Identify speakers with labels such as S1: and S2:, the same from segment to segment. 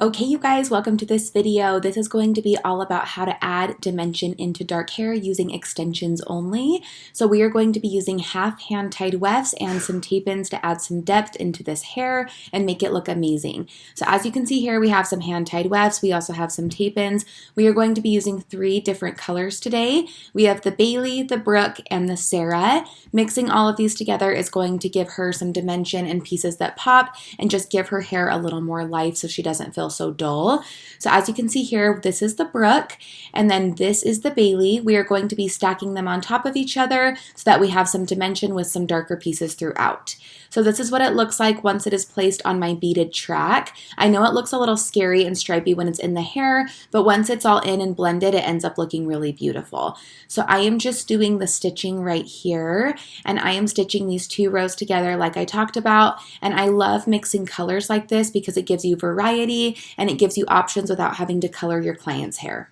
S1: Okay, you guys, welcome to this video. This is going to be all about how to add dimension into dark hair using extensions only. So we are going to be using half hand-tied wefts and some tape-ins to add some depth into this hair and make it look amazing. So as you can see here, we have some hand-tied wefts. We also have some tape-ins. We are going to be using 3 different colors today. We have the Bailey, the Brooke, and the Sarah. Mixing all of these together is going to give her some dimension and pieces that pop and just give her hair a little more life so she doesn't feel so dull. So as you can see here, this is the Brooke and then this is the Bailey. We are going to be stacking them on top of each other so that we have some dimension with some darker pieces throughout. So this is what it looks like once it is placed on my beaded track. I know it looks a little scary and stripy when it's in the hair, but once it's all in and blended, it ends up looking really beautiful. So I am just doing the stitching right here, and I am stitching these 2 rows together like I talked about, and I love mixing colors like this because it gives you variety and it gives you options without having to color your client's hair.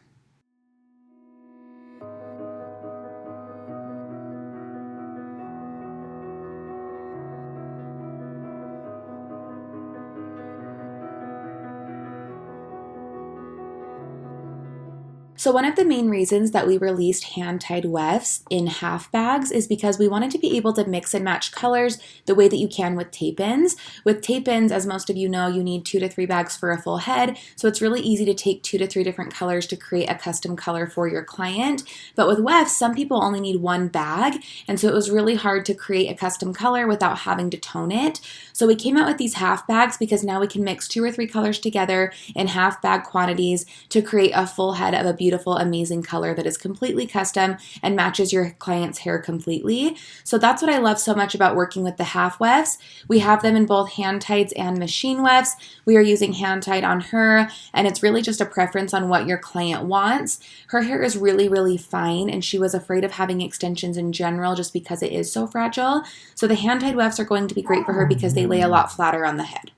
S1: So one of the main reasons that we released hand-tied wefts in half bags is because we wanted to be able to mix and match colors the way that you can with tape-ins. With tape-ins, as most of you know, you need 2 to 3 bags for a full head, so it's really easy to take 2 to 3 different colors to create a custom color for your client. But with wefts, some people only need 1 bag, and so it was really hard to create a custom color without having to tone it. So we came out with these half bags because now we can mix 2 or 3 colors together in half bag quantities to create a full head of a beautiful, amazing color that is completely custom and matches your client's hair completely. So that's what I love so much about working with the half wefts. We have them in both hand tieds and machine wefts. We are using hand tied on her, and it's really just a preference on what your client wants. Her hair is really, really fine, and she was afraid of having extensions in general just because it is so fragile. So the hand tied wefts are going to be great for her because they lay a lot flatter on the head.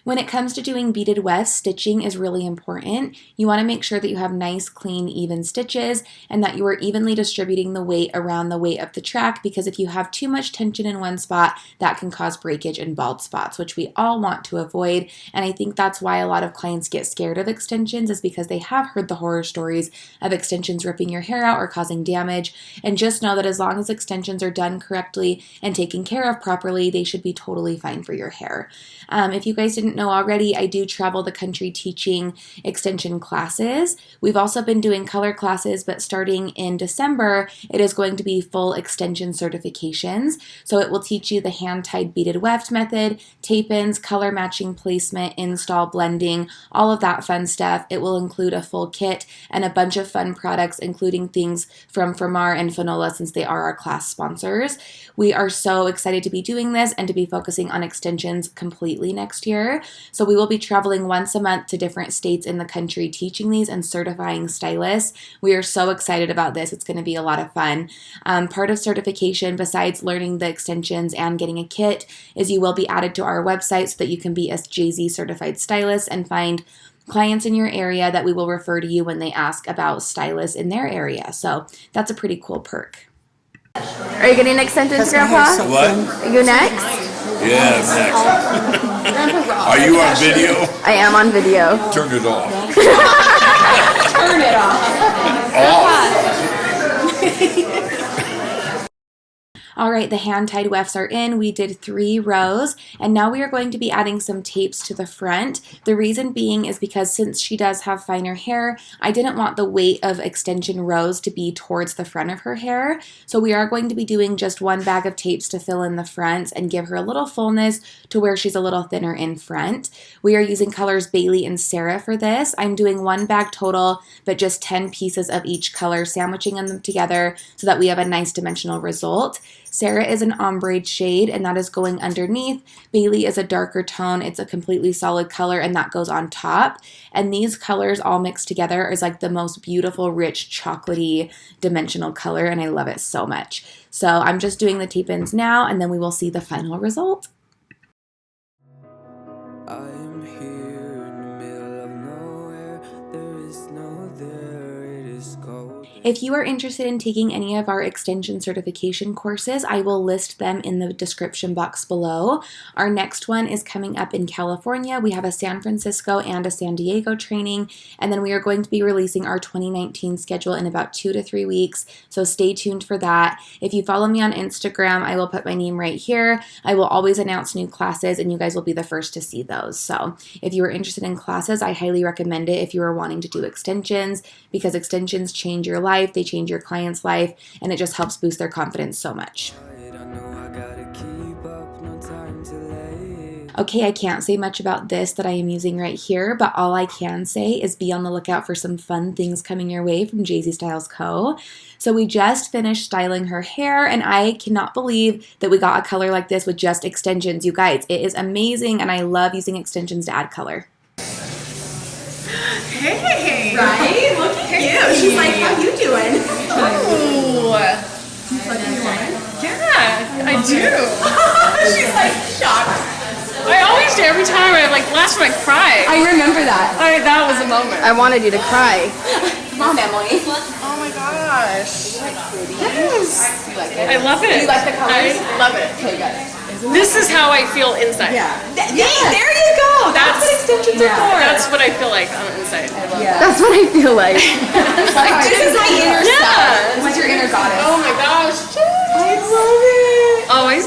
S1: When it comes to doing beaded wefts, stitching is really important. You want to make sure that you have nice, clean, even stitches and that you are evenly distributing the weight around the weight of the track, because if you have too much tension in one spot, that can cause breakage and bald spots, which we all want to avoid. And I think that's why a lot of clients get scared of extensions, is because they have heard the horror stories of extensions ripping your hair out or causing damage. And just know that as long as extensions are done correctly and taken care of properly, they should be totally fine for your hair. If you guys didn't know already, I do travel the country teaching extension classes. We've also been doing color classes, but starting in December, it is going to be full extension certifications. So it will teach you the hand-tied beaded weft method, tape-ins, color matching placement, install, blending, all of that fun stuff. It will include a full kit and a bunch of fun products, including things from FRAMAR and FANOLA, since they are our class sponsors. We are so excited to be doing this and to be focusing on extensions completely next year. So we will be traveling once a month to different states in the country teaching these and certifying stylists. We are so excited about this. It's going to be a lot of fun. Part of certification, besides learning the extensions and getting a kit, is you will be added to our website so that you can be a JZ certified stylist and find clients in your area that we will refer to you when they ask about stylists in their area. So that's a pretty cool perk. Are you getting extensions, Grandpa?
S2: What?
S1: Are you next?
S2: Yeah, next. Are you on video?
S1: I am on video.
S2: Turn it off.
S3: Turn it off.
S1: All right, the hand-tied wefts are in. We did 3 rows, and now we are going to be adding some tapes to the front. The reason being is because since she does have finer hair, I didn't want the weight of extension rows to be towards the front of her hair. So we are going to be doing just 1 bag of tapes to fill in the front and give her a little fullness to where she's a little thinner in front. We are using colors Bailey and Sarah for this. I'm doing 1 bag total, but just 10 pieces of each color, sandwiching them together so that we have a nice dimensional result. Sarah is an ombre shade, and that is going underneath. Bailey is a darker tone. It's a completely solid color, and that goes on top. And these colors all mixed together is like the most beautiful, rich, chocolatey, dimensional color, and I love it so much. So I'm just doing the tape-ins now, and then we will see the final result.
S4: I am here in the middle of nowhere. There is no there, it is cold.
S1: If you are interested in taking any of our extension certification courses, I will list them in the description box below. Our next one is coming up in California. We have a San Francisco and a San Diego training, and then we are going to be releasing our 2019 schedule in about 2 to 3 weeks, so stay tuned for that. If you follow me on Instagram, I will put my name right here. I will always announce new classes, and you guys will be the first to see those. So if you are interested in classes, I highly recommend it if you are wanting to do extensions, because extensions change your life, they change your client's life, and it just helps boost their confidence so much. Okay, I can't say much about this that I am using right here, but all I can say is be on the lookout for some fun things coming your way from Jessi Styles Co. So we just finished styling her hair, and I cannot believe that we got a color like this with just extensions. You guys, it is amazing, and I love using extensions to add color.
S3: Hey! Right? Look at you. She's like, how you doing? Oh. Yeah, I do. She's like shocked. I always do every time. Last time I cried.
S1: I remember that.
S3: That was a moment.
S5: I wanted you to cry.
S1: Come on, Emily.
S3: Oh my gosh.
S1: Yes.
S3: You like it? I love it.
S1: Do you like the colors?
S3: I love it.
S1: Okay, good.
S3: This is how I feel inside.
S1: Yeah. There you go. That's what extensions are for.
S3: That's what I feel like on the inside.
S5: That's what I feel like.
S1: This is my inner self. This is your inner goddess.
S3: Oh my gosh. I love it. Always.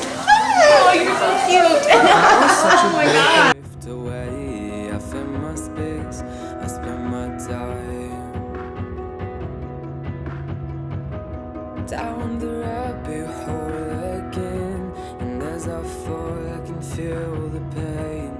S3: Oh, you're so cute. Oh my god.
S4: Drift away, I find my space, I spend my time down the rabbit hole again, and as I fall I can feel the pain.